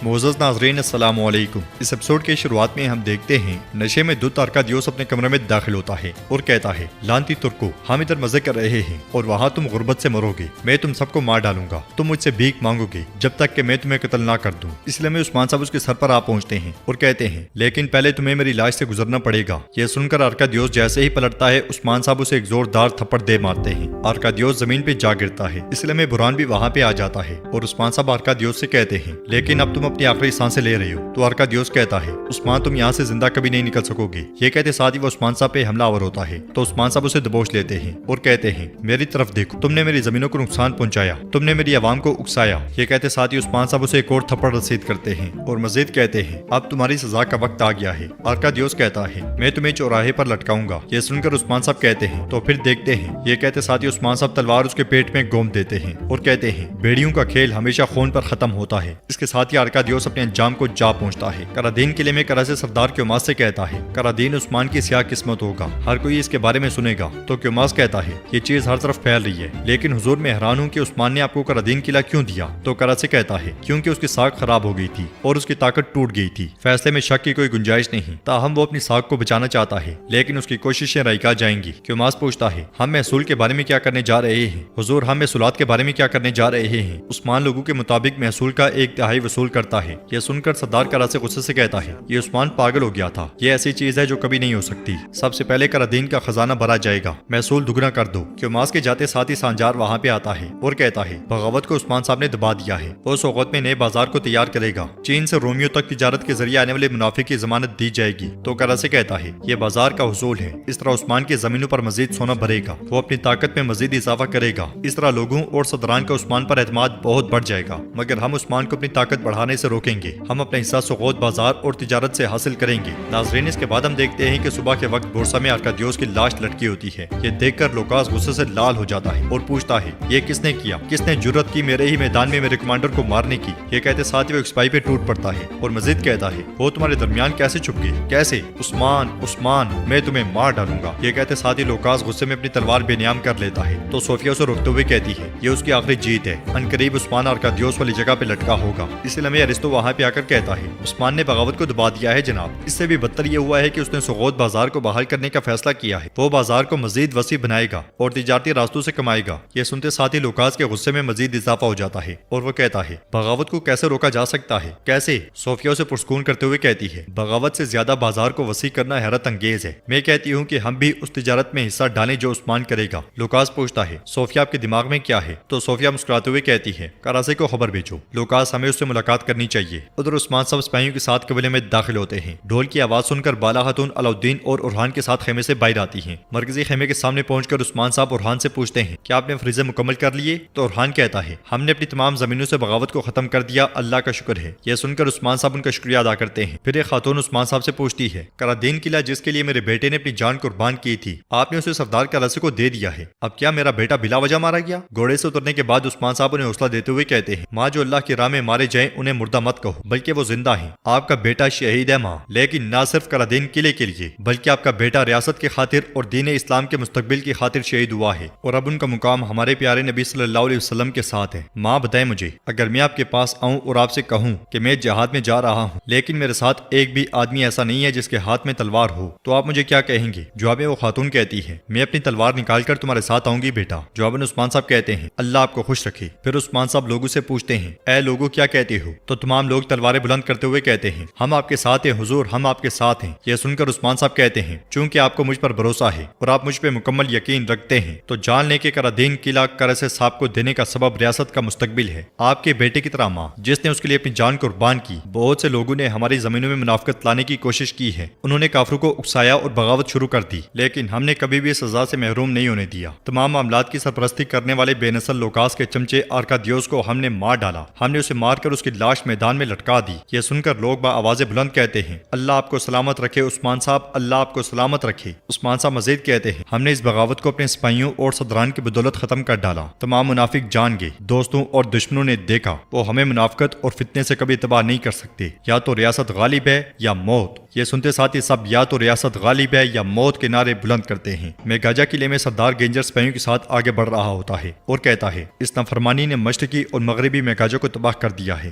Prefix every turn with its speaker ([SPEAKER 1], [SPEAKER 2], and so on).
[SPEAKER 1] معزز ناظرین السلام علیکم۔ اس ایپیسوڈ کے شروعات میں ہم دیکھتے ہیں نشے میں دودھ ارکادیوس اپنے کمرے میں داخل ہوتا ہے اور کہتا ہے، لانتی ترکو، ہم ادھر مزے کر رہے ہیں اور وہاں تم غربت سے مرو گے، میں تم سب کو مار ڈالوں گا، تم مجھ سے بھیک مانگو گے جب تک کہ میں تمہیں قتل نہ کر دوں۔ اس لیے میں عثمان صاحب اس کے سر پر آ پہنچتے ہیں اور کہتے ہیں، لیکن پہلے تمہیں میری لاش سے گزرنا پڑے گا۔ یہ سن کر ارکادیوس جیسے ہی پلٹتا ہے عثمان صاحب اسے ایک زوردار تھپڑ دے مارتے ہیں۔ ارکادیوس زمین پہ جا گرتا ہے۔ اس لیے میں برہان بھی وہاں پہ آ جاتا ہے اور عثمان صاحب ارکادیوس سے کہتے ہیں، لیکن اب تم اپنی آخری سانسیں لے رہے ہو۔ تو ارکادیوس کہتا ہے، عثمان تم یہاں سے زندہ کبھی نہیں نکل سکو گے۔ یہ کہتے ساتھ ہی وہ عثمان صاحب پہ حملہ آور ہوتا ہے تو عثمان صاحب اسے دبوچ لیتے ہیں اور کہتے ہیں، میری طرف دیکھو، تم نے میری زمینوں کو نقصان پہنچایا، تم نے میری عوام کو اکسایا۔ یہ کہتے ساتھ ہی عثمان صاحب اسے ایک اور تھپڑ رسید کرتے ہیں اور مزید کہتے ہیں، اب تمہاری سزا کا وقت آ گیا ہے۔ ارکادیوس کہتا ہے، میں تمہیں چوراہے پر لٹکاؤں گا۔ یہ سن کر عثمان صاحب کہتے ہیں، تو پھر دیکھتے ہیں۔ یہ کہتے ساتھ ہی عثمان صاحب تلوار اس کے پیٹ میں گھوم دیتے ہیں اور کہتے ہیں، بیڑیوں کا کھیل ہمیشہ خون پر ختم ہوتا ہے۔ اس کے ساتھ ہی ارکادیوس اپنے انجام کو جا پہنچتا ہے۔ کرادین قلعے میں کرا سے سردار کیوماس سے کہتا ہے، کرادین عثمان کی سیاہ قسمت ہوگا، ہر کوئی اس کے بارے میں سنے گا۔ تو کیوماس کہتا ہے، یہ چیز ہر طرف پھیل رہی ہے، لیکن حضور میں حیران ہوں کہ عثمان نے آپ کو کرادین قلعہ کیوں دیا؟ تو کرا سے کہتا ہے، کیونکہ اس کی ساکھ خراب ہو گئی تھی اور اس کی طاقت ٹوٹ گئی تھی، فیصلے میں شک کی کوئی گنجائش نہیں، تاہم وہ اپنی ساکھ کو بچانا چاہتا ہے، لیکن اس کی کوششیں رائگاں جائیں گی۔ کیوماس پوچھتا ہے، ہم محصول کے بارے میں کیا کرنے جا رہے ہیں؟ حضور ہم محصولات کے بارے میں کیا کرنے جا رہے ہیں؟ عثمان لوگوں کے مطابق محصول کا 1/3 وصول کرتا ہے۔ یہ سن کر سردار کرا سے غصے سے کہتا ہے، یہ عثمان پاگل ہو گیا تھا، یہ ایسی چیز ہے جو کبھی نہیں ہو سکتی، سب سے پہلے کرادین کا خزانہ بھرا جائے گا، محصول دگنا کر دو۔ کیوماس کے جاتے ساتھ ہی سانجار وہاں پہ آتا ہے اور کہتا ہے، بغاوت کو عثمان صاحب نے دبا دیا ہے، وہ سوغات میں نئے بازار کو تیار کرے گا، چین سے رومیو تک تجارت کے ذریعے آنے والے منافع کی ضمانت دی جائے گی۔ تو کرا سے کہتا ہے، یہ بازار کا حصول ہے، اس طرح عثمان کی زمینوں پر مزید سونا بھرے گا، وہ اپنی طاقت میں مزید اضافہ کرے گا، اس طرح لوگوں اور صدران کا عثمان پر اعتماد بہت بڑھ جائے گا، مگر ہم عثمان کو اپنی طاقت بڑھانے سے روکیں گے، ہم اپنا حصہ سوغات بازار اور تجارت سے حاصل کریں گے۔ ناظرین اس کے بعد ہم دیکھتے ہیں کہ صبح کے وقت بورسا میں ارکادیوس کی لاش لٹکی ہوتی ہے۔ یہ دیکھ کر لوکاس غصے سے لال ہو جاتا ہے اور پوچھتا ہے، یہ کس نے کیا؟ کس نے جرأت کی میرے ہی میدان میں میرے کمانڈر کو مارنے کی؟ یہ کہتے ساتھ ہی وہ ایک سپاہی پہ ٹوٹ پڑتا ہے اور مزید کہتا ہے، وہ تمہارے درمیان کیسے چھپ گئے؟ کیسے؟ عثمان عثمان میں تمہیں مار ڈالوں گا۔ یہ کہتے ساتھ ہی لوکاس غصے میں اپنی تلوار بے نیام کر لیتا ہے تو صوفیہ اسے روکتے ہوئے کہتی ہے، یہ اس کی آخری جیت ہے، عنقریب عثمان ارکادیوس والی جگہ پہ لٹکا ہوگا۔ اس لیے ارسطو وہاں پہ آ کر کہتا ہے، عثمان نے بغاوت کو دبا دیا ہے جناب، اس سے بھی بدتر یہ ہوا ہے کہ اس نے سوغات بازار کو بحال کرنے کا فیصلہ کیا ہے، وہ بازار کو مزید وسیع بنائے گا اور تجارتی راستوں سے کمائے گا۔ یہ سنتے ساتھ ہی لوکاس کے غصے میں مزید اضافہ ہو جاتا ہے اور وہ کہتا ہے، بغاوت کو کیسے روکا جا سکتا ہے؟ کیسے؟ صوفیہ اسے پرسکون کرتے ہوئے کہتی ہے، بغاوت سے زیادہ بازار کو وسیع کرنا حیرت انگیز ہے، میں کہتی ہوں کہ ہم بھی اس تجارت میں حصہ ڈالیں جو عثمان کرے گا۔ لوکاس پوچھتا ہے، صوفیہ آپ کے دماغ میں کیا ہے؟ تو صوفیہ مسکراتے ہوئے کہتی ہے، کراسے کو خبر بھیجو، لوکاس ہمیں اس سے ملاقات کرنی چاہیے۔ ادھر عثمان صاحب سپاہیوں کے ساتھ قبیلے میں داخل ہوتے ہیں۔ ڈھول کی آواز سن کر بالا خاتون علاؤالدین اور اورحان کے ساتھ خیمے سے باہر آتی ہیں۔ مرکزی خیمے کے سامنے پہنچ کر عثمان صاحب اورحان سے پوچھتے ہیں، کیا آپ نے فریضے مکمل کر لیے؟ تو اورحان کہتا ہے، ہم نے اپنی تمام زمینوں سے بغاوت کو ختم کر دیا، اللہ کا شکر ہے۔ یہ سن کر عثمان صاحب ان کا شکریہ ادا کرتے ہیں۔ پھر ایک خاتون عثمان صاحب سے پوچھتی ہے، کرادین قلعہ جس کے لیے میرے بیٹے نے اپنی جان قربان کی تھی، آپ نے اسے سردار کراسے کو دے دیا ہے، اب کیا میرا بیٹا بلا وجہ مارا گیا؟ گھوڑے سے اترنے کے بعد عثمان صاحب انہیں حوصلہ دیتے ہوئے کہتے ہیں، ماں جو اللہ کی راہ میں مارے جائیں انہیں مردہ مت کہو، بلکہ وہ زندہ ہیں، آپ کا بیٹا شہید ہے ماں، لیکن نہ صرف کرادین قلعے کے لیے بلکہ آپ کا بیٹا ریاست کی خاطر اور دین اسلام کے مستقبل کی خاطر شہید ہوا ہے، اور اب ان کا مقام ہمارے پیارے نبی صلی اللہ علیہ وسلم کے ساتھ ہے۔ ماں بتائیں مجھے، اگر میں آپ کے پاس آؤں اور آپ سے کہوں کہ میں جہاد میں جا رہا ہوں لیکن میرے ساتھ ایک بھی آدمی ایسا نہیں ہے جس کے ہاتھ میں تلوار ہو، تو آپ مجھے کیا کہیں گے؟ جواب میں وہ خاتون کہتی ہے، میں اپنی تلوار نکال کر تمہارے ساتھ آؤں گی بیٹا۔ جواب میں عثمان صاحب کہتے ہیں، اللہ آپ کو خوش رکھے۔ پھر عثمان صاحب لوگوں سے پوچھتے ہیں، اے لوگوں کیا کہتے ہو؟ تو تمام لوگ تلواریں بلند کرتے ہوئے کہتے ہیں، ہم آپ کے ساتھ ہیں حضور، ہم آپ کے ساتھ ہیں۔ یہ سن کر عثمان صاحب کہتے ہیں، چونکہ آپ کو مجھ پر بھروسہ ہے اور آپ مجھ پہ مکمل یقین رکھتے ہیں تو جان لیں کہ کرادین قلعہ کراسے صاحب کو دینے کا سبب ریاست کا مستقبل ہے، آپ کے بیٹے کی طرح ماں جس نے اس کے لیے اپنی جان قربان کی۔ بہت سے لوگوں نے ہماری زمینوں میں منافقت لانے کی کوشش کی ہے، انہوں نے کافروں کو اکسایا اور بغاوت شروع کر دی، لیکن ہم نے کبھی بھی اس سزا سے محروم نہیں ہونے دیا۔ تمام معاملات کی سرپرستی کرنے والے بے نسل لوکاس کے چمچے ارکادیوس کو ہم نے مار ڈالا، ہم نے اسے مار کر اس کی لاش میدان میں لٹکا دی۔ یہ سن کر لوگ با آواز بلند کہتے ہیں، اللہ آپ کو سلامت رکھے عثمان صاحب، اللہ آپ کو سلامت رکھے۔ عثمان صاحب مزید کہتے ہیں، ہم نے اس بغاوت کو اپنے سپاہیوں اور صدران کی بدولت ختم کر ڈالا۔ تمام منافق جان گئے، دوستوں اور دشمنوں نے دیکھا، وہ ہمیں منافقت اور فتنے سے کبھی تباہ نہیں کر سکتے، یا تو ریاست غالب ہے یا موت۔ یہ سنتے ساتھ ہی سب یا تو ریاست غالب ہے یا موت کے نعرے بلند کرتے ہیں۔ میگاجا قلعے میں سردار گینجر سپاہیوں کے ساتھ آگے بڑھ رہا ہوتا ہے اور کہتا ہے، اس نافرمانی نے مشرقی اور مغربی میگاجا کو تباہ کر دیا ہے۔